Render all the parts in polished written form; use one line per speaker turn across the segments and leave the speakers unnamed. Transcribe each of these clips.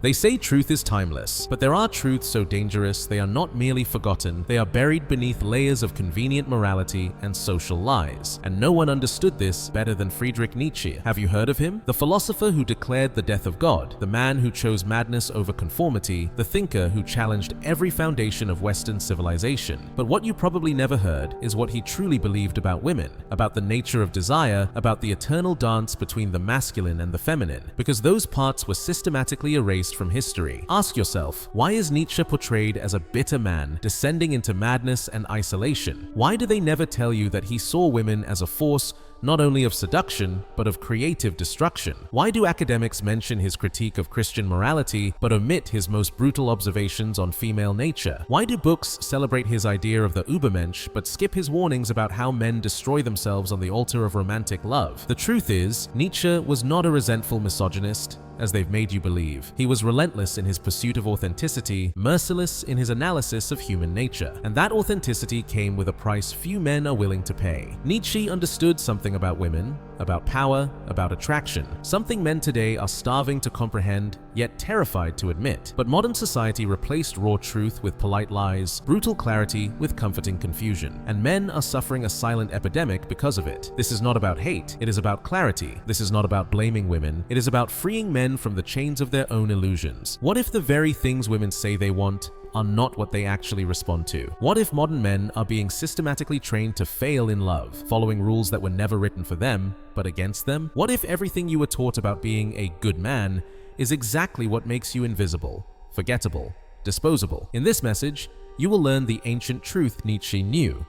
They say truth is timeless, but there are truths so dangerous they are not merely forgotten, they are buried beneath layers of convenient morality and social lies. And no one understood this better than Friedrich Nietzsche. Have you heard of him? The philosopher who declared the death of God, the man who chose madness over conformity, the thinker who challenged every foundation of Western civilization. But what you probably never heard is what he truly believed about women, about the nature of desire, about the eternal dance between the masculine and the feminine, because those parts were systematically erased from history. Ask yourself, why is Nietzsche portrayed as a bitter man, descending into madness and isolation? Why do they never tell you that he saw women as a force not only of seduction, but of creative destruction? Why do academics mention his critique of Christian morality, but omit his most brutal observations on female nature? Why do books celebrate his idea of the Übermensch, but skip his warnings about how men destroy themselves on the altar of romantic love? The truth is, Nietzsche was not a resentful misogynist, as they've made you believe. He was relentless in his pursuit of authenticity, merciless in his analysis of human nature. And that authenticity came with a price few men are willing to pay. Nietzsche understood something about women, about power, about attraction, something men today are starving to comprehend, yet terrified to admit. But modern society replaced raw truth with polite lies, brutal clarity with comforting confusion, and men are suffering a silent epidemic because of it. This is not about hate, it is about clarity. This is not about blaming women, it is about freeing men from the chains of their own illusions. What if the very things women say they want are not what they actually respond to? What if modern men are being systematically trained to fail in love, following rules that were never written for them, but against them? What if everything you were taught about being a good man is exactly what makes you invisible, forgettable, disposable? In this message, you will learn the ancient truth Nietzsche knew,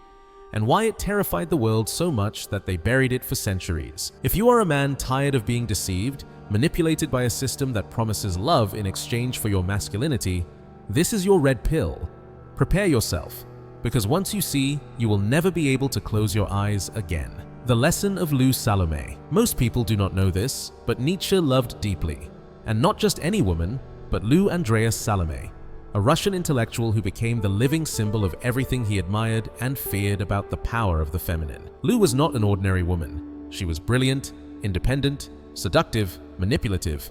and why it terrified the world so much that they buried it for centuries. If you are a man tired of being deceived, manipulated by a system that promises love in exchange for your masculinity, this is your red pill. Prepare yourself, because once you see, you will never be able to close your eyes again. The lesson of Lou Salomé. Most people do not know this, but Nietzsche loved deeply. And not just any woman, but Lou Andreas Salomé, a Russian intellectual who became the living symbol of everything he admired and feared about the power of the feminine. Lou was not an ordinary woman. She was brilliant, independent, seductive, manipulative,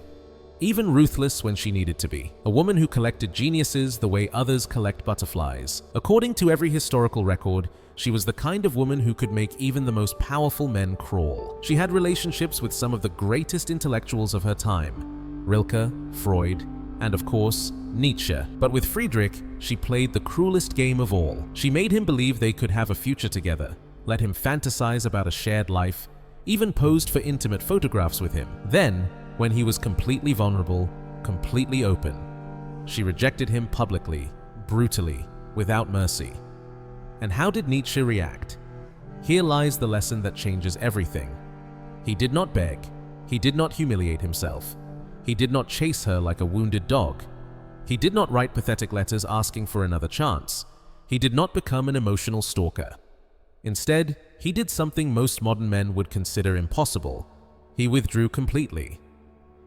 even ruthless when she needed to be. A woman who collected geniuses the way others collect butterflies. According to every historical record, she was the kind of woman who could make even the most powerful men crawl. She had relationships with some of the greatest intellectuals of her time, Rilke, Freud, and of course, Nietzsche. But with Friedrich, she played the cruelest game of all. She made him believe they could have a future together, let him fantasize about a shared life, even posed for intimate photographs with him. Then, when he was completely vulnerable, completely open, she rejected him publicly, brutally, without mercy. And how did Nietzsche react? Here lies the lesson that changes everything. He did not beg. He did not humiliate himself. He did not chase her like a wounded dog. He did not write pathetic letters asking for another chance. He did not become an emotional stalker. Instead, he did something most modern men would consider impossible. He withdrew completely.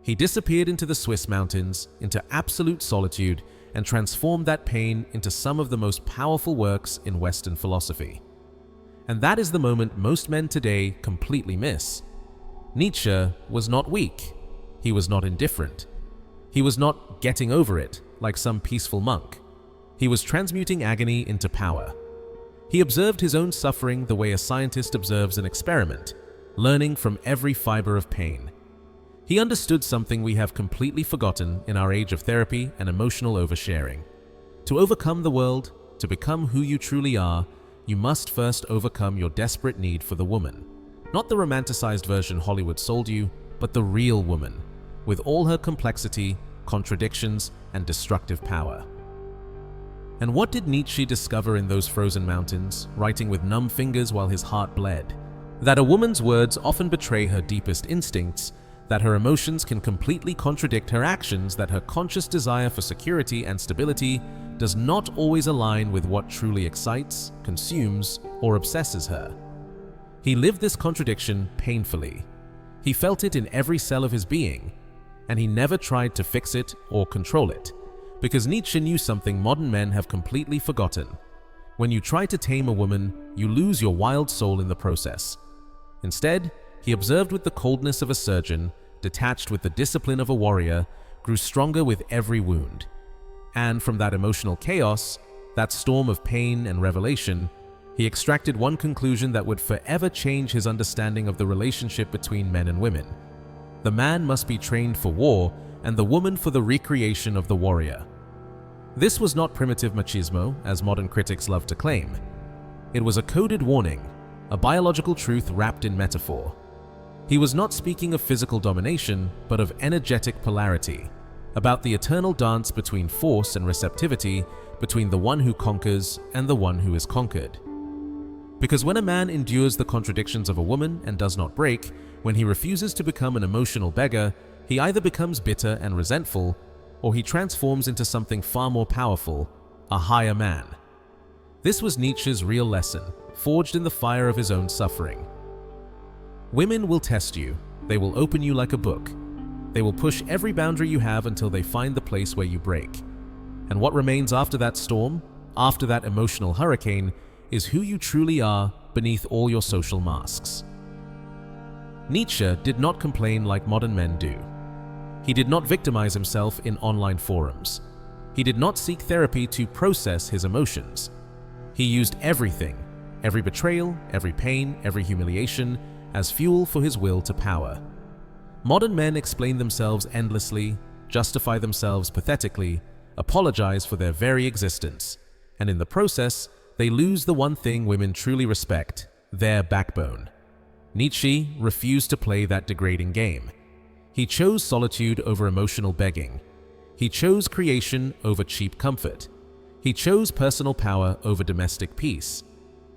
He disappeared into the Swiss mountains, into absolute solitude, and transformed that pain into some of the most powerful works in Western philosophy. And that is the moment most men today completely miss. Nietzsche was not weak. He was not indifferent. He was not getting over it like some peaceful monk. He was transmuting agony into power. He observed his own suffering the way a scientist observes an experiment, learning from every fiber of pain. He understood something we have completely forgotten in our age of therapy and emotional oversharing. To overcome the world, to become who you truly are, you must first overcome your desperate need for the woman. Not the romanticized version Hollywood sold you, but the real woman, with all her complexity, contradictions, and destructive power. And what did Nietzsche discover in those frozen mountains, writing with numb fingers while his heart bled? That a woman's words often betray her deepest instincts, that her emotions can completely contradict her actions, that her conscious desire for security and stability does not always align with what truly excites, consumes, or obsesses her. He lived this contradiction painfully. He felt it in every cell of his being, and he never tried to fix it or control it, because Nietzsche knew something modern men have completely forgotten. When you try to tame a woman, you lose your wild soul in the process. Instead, he observed with the coldness of a surgeon, detached with the discipline of a warrior, grew stronger with every wound. And from that emotional chaos, that storm of pain and revelation, he extracted one conclusion that would forever change his understanding of the relationship between men and women. The man must be trained for war, and the woman for the recreation of the warrior. This was not primitive machismo, as modern critics love to claim. It was a coded warning, a biological truth wrapped in metaphor. He was not speaking of physical domination, but of energetic polarity, about the eternal dance between force and receptivity, between the one who conquers and the one who is conquered. Because when a man endures the contradictions of a woman and does not break, when he refuses to become an emotional beggar, he either becomes bitter and resentful, or he transforms into something far more powerful, a higher man. This was Nietzsche's real lesson, forged in the fire of his own suffering. Women will test you. They will open you like a book. They will push every boundary you have until they find the place where you break. And what remains after that storm, after that emotional hurricane, is who you truly are beneath all your social masks. Nietzsche did not complain like modern men do. He did not victimize himself in online forums. He did not seek therapy to process his emotions. He used everything, every betrayal, every pain, every humiliation, as fuel for his will to power. Modern men explain themselves endlessly, justify themselves pathetically, apologize for their very existence, and in the process, they lose the one thing women truly respect, their backbone. Nietzsche refused to play that degrading game. He chose solitude over emotional begging. He chose creation over cheap comfort. He chose personal power over domestic peace.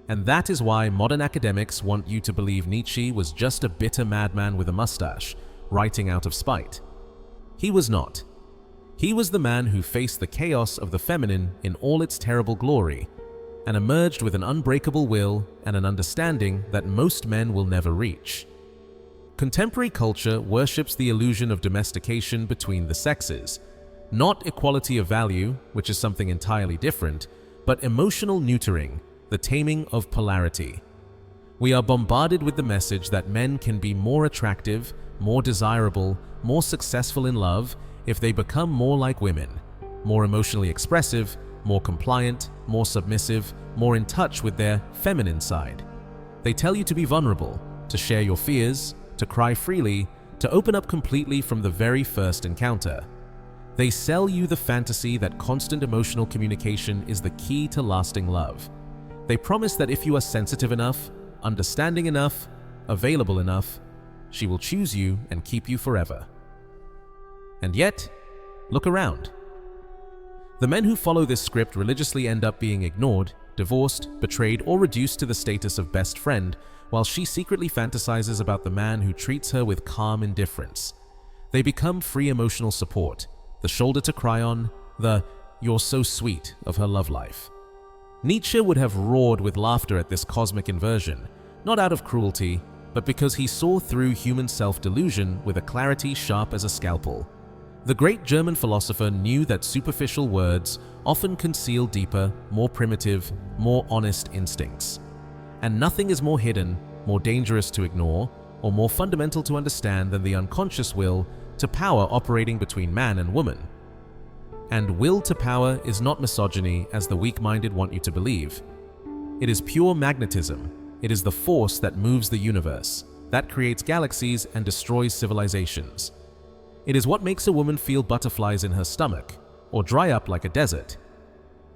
And that is why modern academics want you to believe Nietzsche was just a bitter madman with a mustache, writing out of spite. He was not. He was the man who faced the chaos of the feminine in all its terrible glory, and emerged with an unbreakable will and an understanding that most men will never reach. Contemporary culture worships the illusion of domestication between the sexes, not equality of value, which is something entirely different, but emotional neutering, the taming of polarity. We are bombarded with the message that men can be more attractive, more desirable, more successful in love if they become more like women, more emotionally expressive, more compliant, more submissive, more in touch with their feminine side. They tell you to be vulnerable, to share your fears, to cry freely, to open up completely from the very first encounter. They sell you the fantasy that constant emotional communication is the key to lasting love. They promise that if you are sensitive enough, understanding enough, available enough, she will choose you and keep you forever. And yet, look around. The men who follow this script religiously end up being ignored, divorced, betrayed, or reduced to the status of best friend, while she secretly fantasizes about the man who treats her with calm indifference. They become free emotional support, the shoulder to cry on, the "you're so sweet" of her love life. Nietzsche would have roared with laughter at this cosmic inversion, not out of cruelty, but because he saw through human self-delusion with a clarity sharp as a scalpel. The great German philosopher knew that superficial words often conceal deeper, more primitive, more honest instincts. And nothing is more hidden, more dangerous to ignore, or more fundamental to understand than the unconscious will to power operating between man and woman. And will to power is not misogyny as the weak-minded want you to believe. It is pure magnetism. It is the force that moves the universe, that creates galaxies and destroys civilizations. It is what makes a woman feel butterflies in her stomach, or dry up like a desert.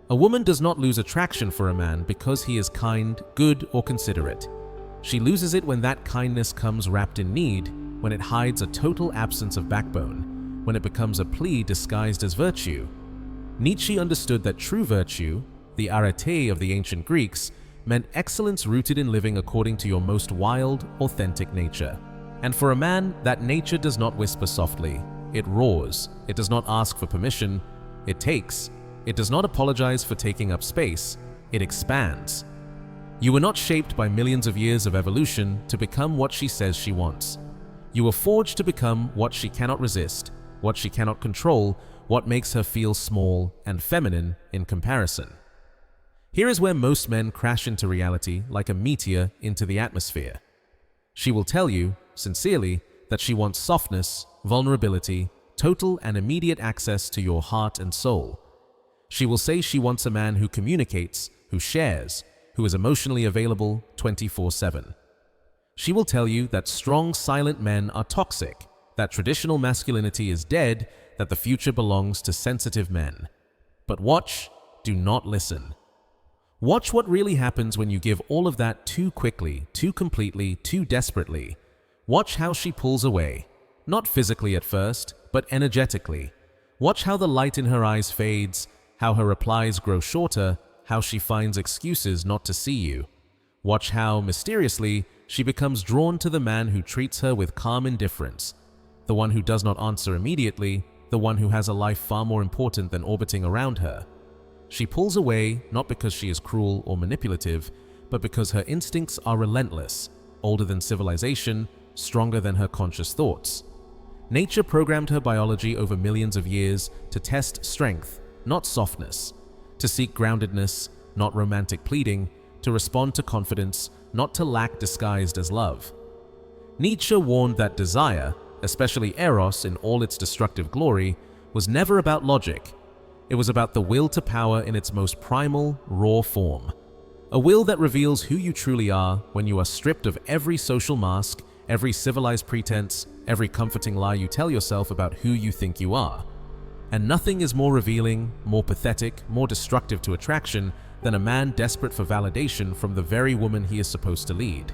A woman does not lose attraction for a man because he is kind, good, or considerate. She loses it when that kindness comes wrapped in need, when it hides a total absence of backbone, when it becomes a plea disguised as virtue. Nietzsche understood that true virtue, the arete of the ancient Greeks, meant excellence rooted in living according to your most wild, authentic nature. And for a man, that nature does not whisper softly. It roars. It does not ask for permission. It takes. It does not apologize for taking up space. It expands. You were not shaped by millions of years of evolution to become what she says she wants. You were forged to become what she cannot resist, what she cannot control, what makes her feel small and feminine in comparison. Here is where most men crash into reality like a meteor into the atmosphere. She will tell you, sincerely, that she wants softness, vulnerability, total and immediate access to your heart and soul. She will say she wants a man who communicates, who shares, who is emotionally available 24/7. She will tell you that strong, silent men are toxic, that traditional masculinity is dead, that the future belongs to sensitive men. But watch, do not listen. Watch what really happens when you give all of that too quickly, too completely, too desperately. Watch how she pulls away, not physically at first, but energetically. Watch how the light in her eyes fades, how her replies grow shorter, how she finds excuses not to see you. Watch how, mysteriously, she becomes drawn to the man who treats her with calm indifference, the one who does not answer immediately, the one who has a life far more important than orbiting around her. She pulls away not because she is cruel or manipulative, but because her instincts are relentless, older than civilization, stronger than her conscious thoughts. Nature programmed her biology over millions of years to test strength, not softness, to seek groundedness, not romantic pleading, to respond to confidence, not to lack disguised as love. Nietzsche warned that desire, especially eros in all its destructive glory, was never about logic. It was about the will to power in its most primal, raw form. A will that reveals who you truly are when you are stripped of every social mask, every civilized pretense, every comforting lie you tell yourself about who you think you are. And nothing is more revealing, more pathetic, more destructive to attraction than a man desperate for validation from the very woman he is supposed to lead.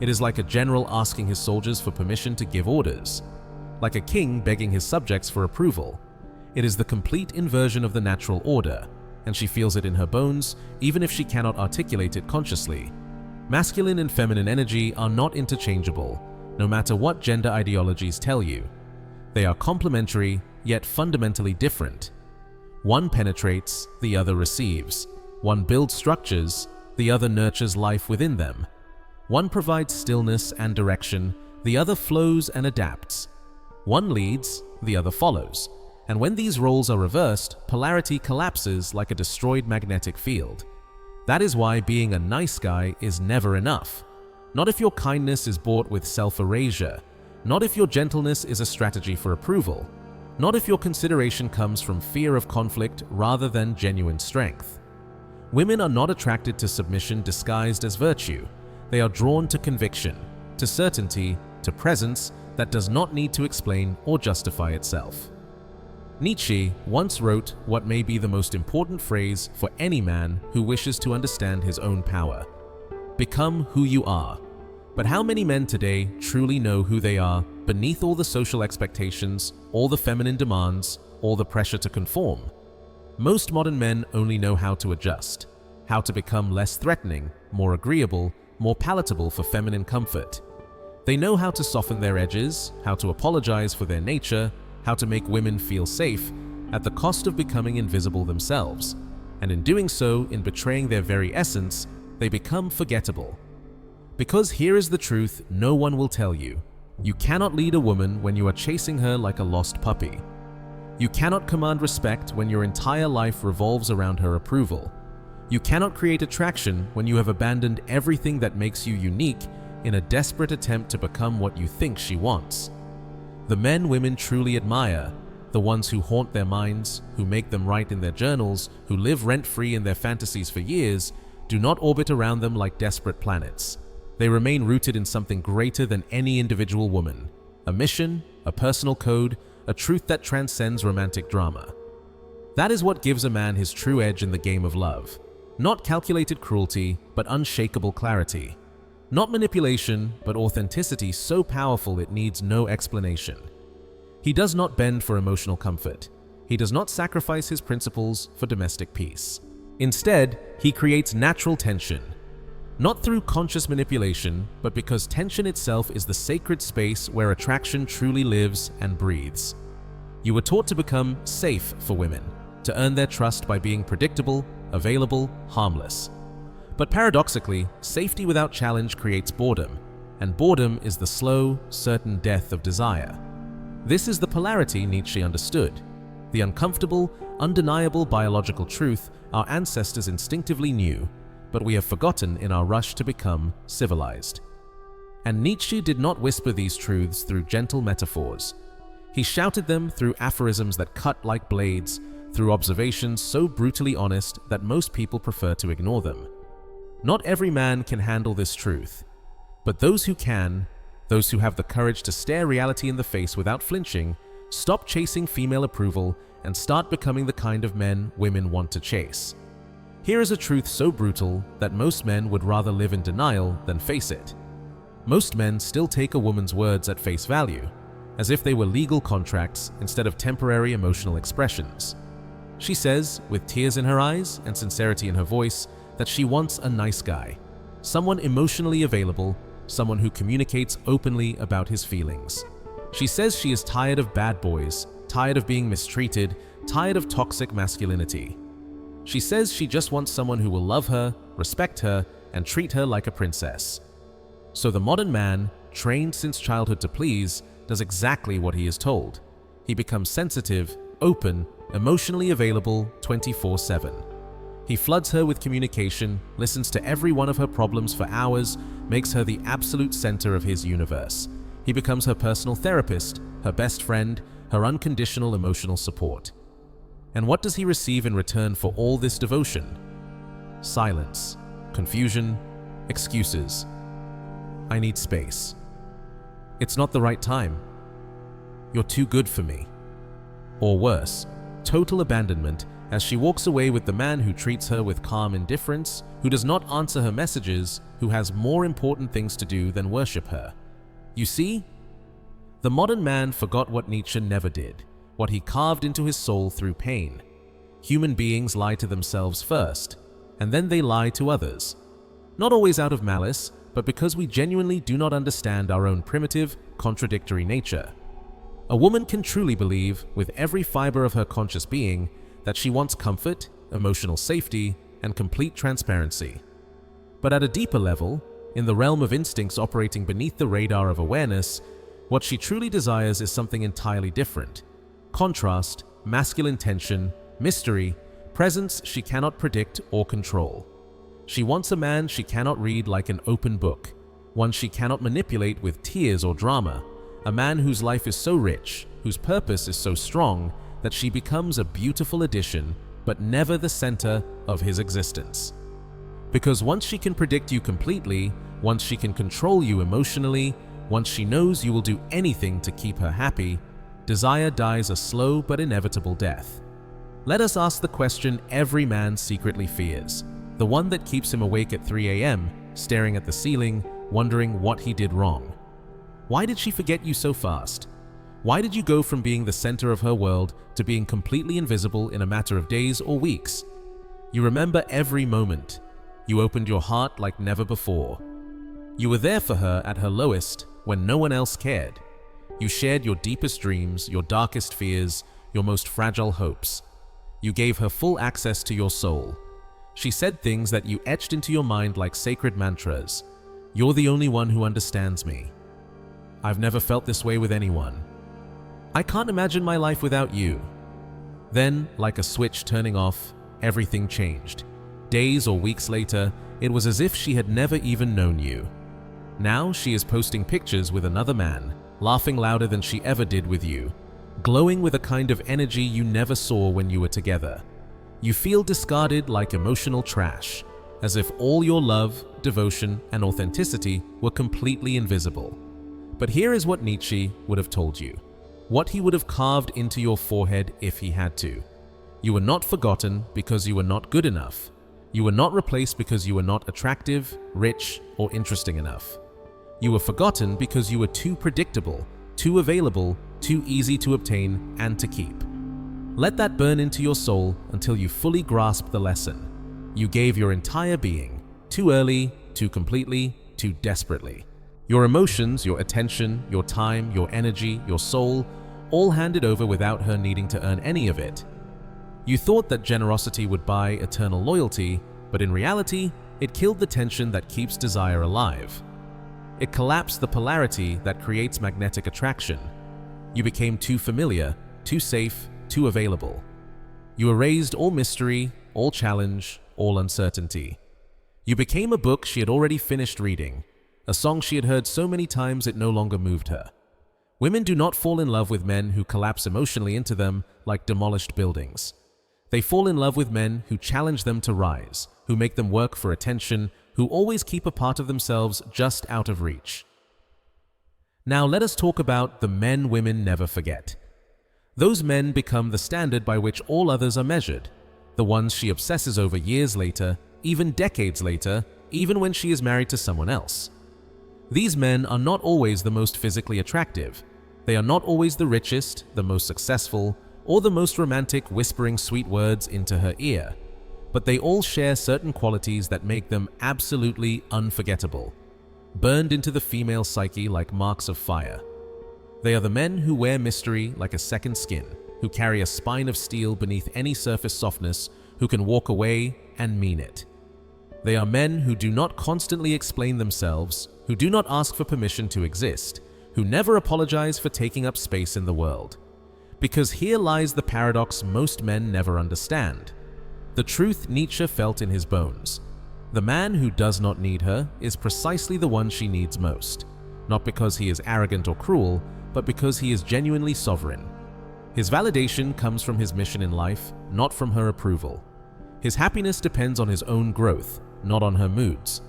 It is like a general asking his soldiers for permission to give orders, like a king begging his subjects for approval. It is the complete inversion of the natural order, and she feels it in her bones, even if she cannot articulate it consciously. Masculine and feminine energy are not interchangeable, no matter what gender ideologies tell you. They are complementary, yet fundamentally different. One penetrates, the other receives. One builds structures, the other nurtures life within them. One provides stillness and direction, the other flows and adapts. One leads, the other follows. And when these roles are reversed, polarity collapses like a destroyed magnetic field. That is why being a nice guy is never enough. Not if your kindness is bought with self-erasure. Not if your gentleness is a strategy for approval. Not if your consideration comes from fear of conflict rather than genuine strength. Women are not attracted to submission disguised as virtue. They are drawn to conviction, to certainty, to presence that does not need to explain or justify itself. Nietzsche once wrote what may be the most important phrase for any man who wishes to understand his own power: become who you are. But how many men today truly know who they are beneath all the social expectations, all the feminine demands, all the pressure to conform? Most modern men only know how to adjust, how to become less threatening, more agreeable, more palatable for feminine comfort. They know how to soften their edges, how to apologize for their nature, how to make women feel safe at the cost of becoming invisible themselves. And in doing so, in betraying their very essence, they become forgettable. Because here is the truth no one will tell you. You cannot lead a woman when you are chasing her like a lost puppy. You cannot command respect when your entire life revolves around her approval. You cannot create attraction when you have abandoned everything that makes you unique in a desperate attempt to become what you think she wants. The men women truly admire, the ones who haunt their minds, who make them write in their journals, who live rent-free in their fantasies for years, do not orbit around them like desperate planets. They remain rooted in something greater than any individual woman: a mission, a personal code, a truth that transcends romantic drama. That is what gives a man his true edge in the game of love. Not calculated cruelty, but unshakable clarity. Not manipulation, but authenticity so powerful it needs no explanation. He does not bend for emotional comfort. He does not sacrifice his principles for domestic peace. Instead, he creates natural tension. Not through conscious manipulation, but because tension itself is the sacred space where attraction truly lives and breathes. You were taught to become safe for women, to earn their trust by being predictable, available, harmless. But paradoxically, safety without challenge creates boredom, and boredom is the slow, certain death of desire. This is the polarity Nietzsche understood, the uncomfortable, undeniable biological truth our ancestors instinctively knew, but we have forgotten in our rush to become civilized. And Nietzsche did not whisper these truths through gentle metaphors. He shouted them through aphorisms that cut like blades, through observations so brutally honest that most people prefer to ignore them. Not every man can handle this truth, but those who can, those who have the courage to stare reality in the face without flinching, stop chasing female approval and start becoming the kind of men women want to chase. Here is a truth so brutal that most men would rather live in denial than face it. Most men still take a woman's words at face value, as if they were legal contracts instead of temporary emotional expressions. She says, with tears in her eyes and sincerity in her voice, that she wants a nice guy, someone emotionally available, someone who communicates openly about his feelings. She says she is tired of bad boys, tired of being mistreated, tired of toxic masculinity. She says she just wants someone who will love her, respect her, and treat her like a princess. So the modern man, trained since childhood to please, does exactly what he is told. He becomes sensitive, open, emotionally available 24/7. He floods her with communication, listens to every one of her problems for hours, makes her the absolute center of his universe. He becomes her personal therapist, her best friend, her unconditional emotional support. And what does he receive in return for all this devotion? Silence, confusion, excuses. I need space. It's not the right time. You're too good for me. Or worse, total abandonment as she walks away with the man who treats her with calm indifference, who does not answer her messages, who has more important things to do than worship her. You see? The modern man forgot what Nietzsche never did, what he carved into his soul through pain. Human beings lie to themselves first, and then they lie to others. Not always out of malice, but because we genuinely do not understand our own primitive, contradictory nature. A woman can truly believe, with every fiber of her conscious being, that she wants comfort, emotional safety, and complete transparency. But at a deeper level, in the realm of instincts operating beneath the radar of awareness, what she truly desires is something entirely different. Contrast, masculine tension, mystery, presence she cannot predict or control. She wants a man she cannot read like an open book, one she cannot manipulate with tears or drama, a man whose life is so rich, whose purpose is so strong, that she becomes a beautiful addition, but never the center of his existence. Because once she can predict you completely, once she can control you emotionally, once she knows you will do anything to keep her happy, desire dies a slow but inevitable death. Let us ask the question every man secretly fears, the one that keeps him awake at 3 a.m., staring at the ceiling, wondering what he did wrong. Why did she forget you so fast? Why did you go from being the center of her world to being completely invisible in a matter of days or weeks? You remember every moment. You opened your heart like never before. You were there for her at her lowest when no one else cared. You shared your deepest dreams, your darkest fears, your most fragile hopes. You gave her full access to your soul. She said things that you etched into your mind like sacred mantras. You're the only one who understands me. I've never felt this way with anyone. I can't imagine my life without you. Then, like a switch turning off, everything changed. Days or weeks later, it was as if she had never even known you. Now she is posting pictures with another man, laughing louder than she ever did with you, glowing with a kind of energy you never saw when you were together. You feel discarded like emotional trash, as if all your love, devotion, and authenticity were completely invisible. But here is what Nietzsche would have told you, what he would have carved into your forehead if he had to. You were not forgotten because you were not good enough. You were not replaced because you were not attractive, rich, or interesting enough. You were forgotten because you were too predictable, too available, too easy to obtain and to keep. Let that burn into your soul until you fully grasp the lesson. You gave your entire being, too early, too completely, too desperately. Your emotions, your attention, your time, your energy, your soul, all handed over without her needing to earn any of it. You thought that generosity would buy eternal loyalty, but in reality, it killed the tension that keeps desire alive. It collapsed the polarity that creates magnetic attraction. You became too familiar, too safe, too available. You erased all mystery, all challenge, all uncertainty. You became a book she had already finished reading, a song she had heard so many times it no longer moved her. Women do not fall in love with men who collapse emotionally into them like demolished buildings. They fall in love with men who challenge them to rise, who make them work for attention, who always keep a part of themselves just out of reach. Now let us talk about the men women never forget. Those men become the standard by which all others are measured, the ones she obsesses over years later, even decades later, even when she is married to someone else. These men are not always the most physically attractive. They are not always the richest, the most successful, or the most romantic, whispering sweet words into her ear. But they all share certain qualities that make them absolutely unforgettable, burned into the female psyche like marks of fire. They are the men who wear mystery like a second skin, who carry a spine of steel beneath any surface softness, who can walk away and mean it. They are men who do not constantly explain themselves, who do not ask for permission to exist, who never apologize for taking up space in the world. Because here lies the paradox most men never understand. The truth Nietzsche felt in his bones. The man who does not need her is precisely the one she needs most, not because he is arrogant or cruel, but because he is genuinely sovereign. His validation comes from his mission in life, not from her approval. His happiness depends on his own growth, not on her moods.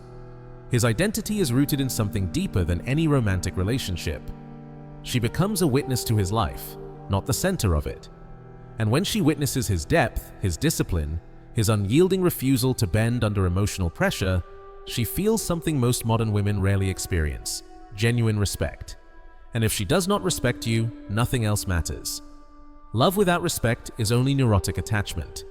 His identity is rooted in something deeper than any romantic relationship. She becomes a witness to his life, not the center of it. And when she witnesses his depth, his discipline, his unyielding refusal to bend under emotional pressure, she feels something most modern women rarely experience: genuine respect. And if she does not respect you, nothing else matters. Love without respect is only neurotic attachment.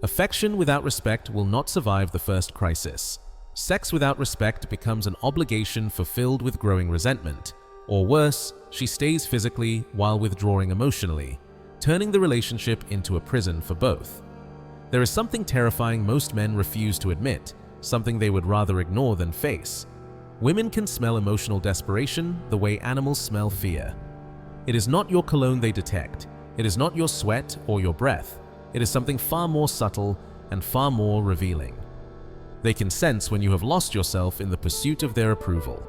Affection without respect will not survive the first crisis. Sex without respect becomes an obligation fulfilled with growing resentment. Or worse, she stays physically while withdrawing emotionally, turning the relationship into a prison for both. There is something terrifying most men refuse to admit, something they would rather ignore than face. Women can smell emotional desperation the way animals smell fear. It is not your cologne they detect. It is not your sweat or your breath. It is something far more subtle and far more revealing. They can sense when you have lost yourself in the pursuit of their approval.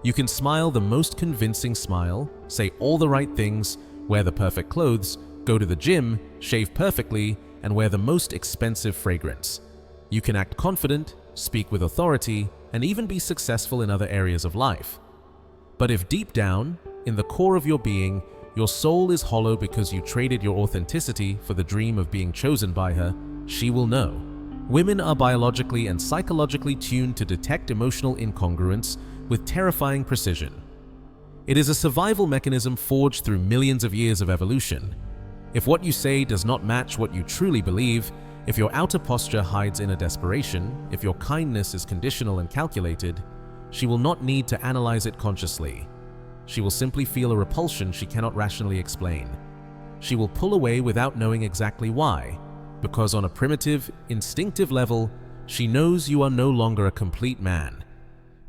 You can smile the most convincing smile, say all the right things, wear the perfect clothes, go to the gym, shave perfectly, and wear the most expensive fragrance. You can act confident, speak with authority, and even be successful in other areas of life. But if deep down, in the core of your being, your soul is hollow because you traded your authenticity for the dream of being chosen by her, she will know. Women are biologically and psychologically tuned to detect emotional incongruence with terrifying precision. It is a survival mechanism forged through millions of years of evolution. If what you say does not match what you truly believe, if your outer posture hides inner desperation, if your kindness is conditional and calculated, she will not need to analyze it consciously. She will simply feel a repulsion she cannot rationally explain. She will pull away without knowing exactly why, because on a primitive, instinctive level, she knows you are no longer a complete man.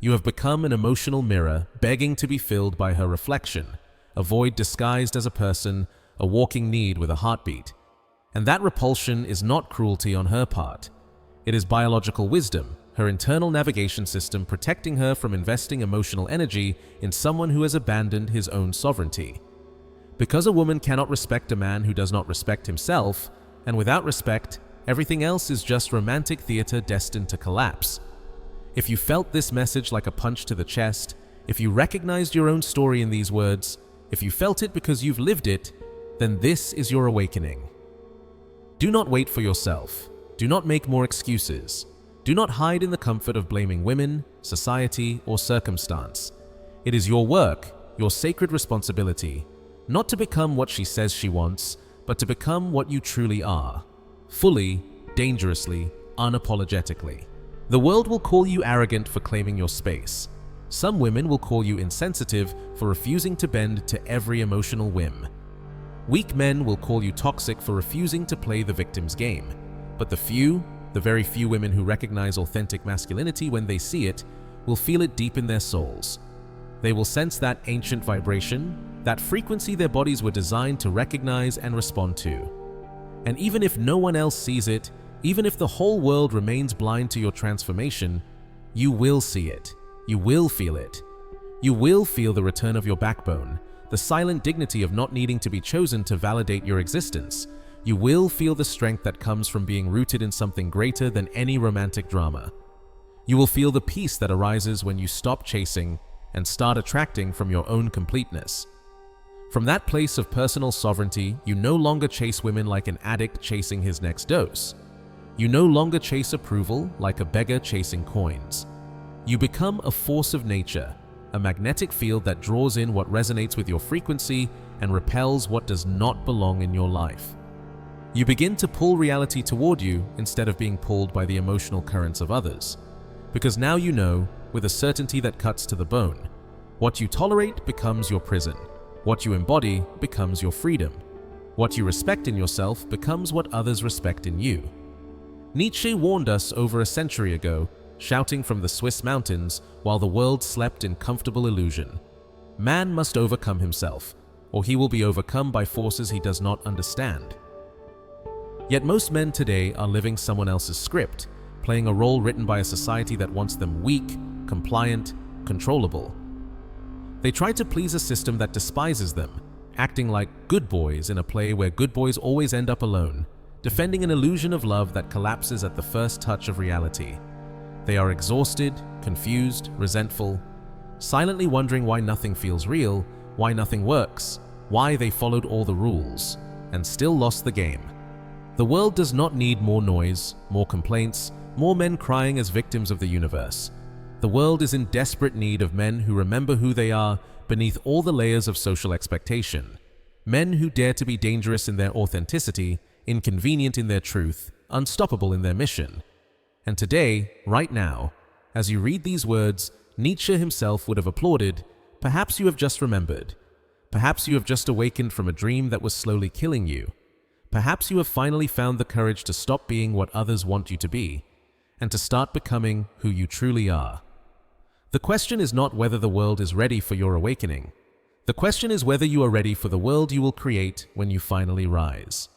You have become an emotional mirror begging to be filled by her reflection, a void disguised as a person, a walking need with a heartbeat. And that repulsion is not cruelty on her part. It is biological wisdom, her internal navigation system protecting her from investing emotional energy in someone who has abandoned his own sovereignty. Because a woman cannot respect a man who does not respect himself, and without respect, everything else is just romantic theater destined to collapse. If you felt this message like a punch to the chest, if you recognized your own story in these words, if you felt it because you've lived it, then this is your awakening. Do not wait for yourself. Do not make more excuses. Do not hide in the comfort of blaming women, society, or circumstance. It is your work, your sacred responsibility, not to become what she says she wants, but to become what you truly are, fully, dangerously, unapologetically. The world will call you arrogant for claiming your space. Some women will call you insensitive for refusing to bend to every emotional whim. Weak men will call you toxic for refusing to play the victim's game. But the very few women who recognize authentic masculinity when they see it, will feel it deep in their souls. They will sense that ancient vibration, that frequency their bodies were designed to recognize and respond to. And even if no one else sees it, even if the whole world remains blind to your transformation, you will see it. You will feel it. You will feel the return of your backbone, the silent dignity of not needing to be chosen to validate your existence. You will feel the strength that comes from being rooted in something greater than any romantic drama. You will feel the peace that arises when you stop chasing and start attracting from your own completeness. From that place of personal sovereignty, you no longer chase women like an addict chasing his next dose. You no longer chase approval like a beggar chasing coins. You become a force of nature, a magnetic field that draws in what resonates with your frequency and repels what does not belong in your life. You begin to pull reality toward you instead of being pulled by the emotional currents of others. Because now you know, with a certainty that cuts to the bone, what you tolerate becomes your prison. What you embody becomes your freedom. What you respect in yourself becomes what others respect in you. Nietzsche warned us over a century ago, shouting from the Swiss mountains while the world slept in comfortable illusion. Man must overcome himself, or he will be overcome by forces he does not understand. Yet most men today are living someone else's script, playing a role written by a society that wants them weak, compliant, controllable. They try to please a system that despises them, acting like good boys in a play where good boys always end up alone, defending an illusion of love that collapses at the first touch of reality. They are exhausted, confused, resentful, silently wondering why nothing feels real, why nothing works, why they followed all the rules, and still lost the game. The world does not need more noise, more complaints, more men crying as victims of the universe. The world is in desperate need of men who remember who they are beneath all the layers of social expectation. Men who dare to be dangerous in their authenticity, inconvenient in their truth, unstoppable in their mission. And today, right now, as you read these words, Nietzsche himself would have applauded, perhaps you have just remembered. Perhaps you have just awakened from a dream that was slowly killing you. Perhaps you have finally found the courage to stop being what others want you to be, and to start becoming who you truly are. The question is not whether the world is ready for your awakening. The question is whether you are ready for the world you will create when you finally rise.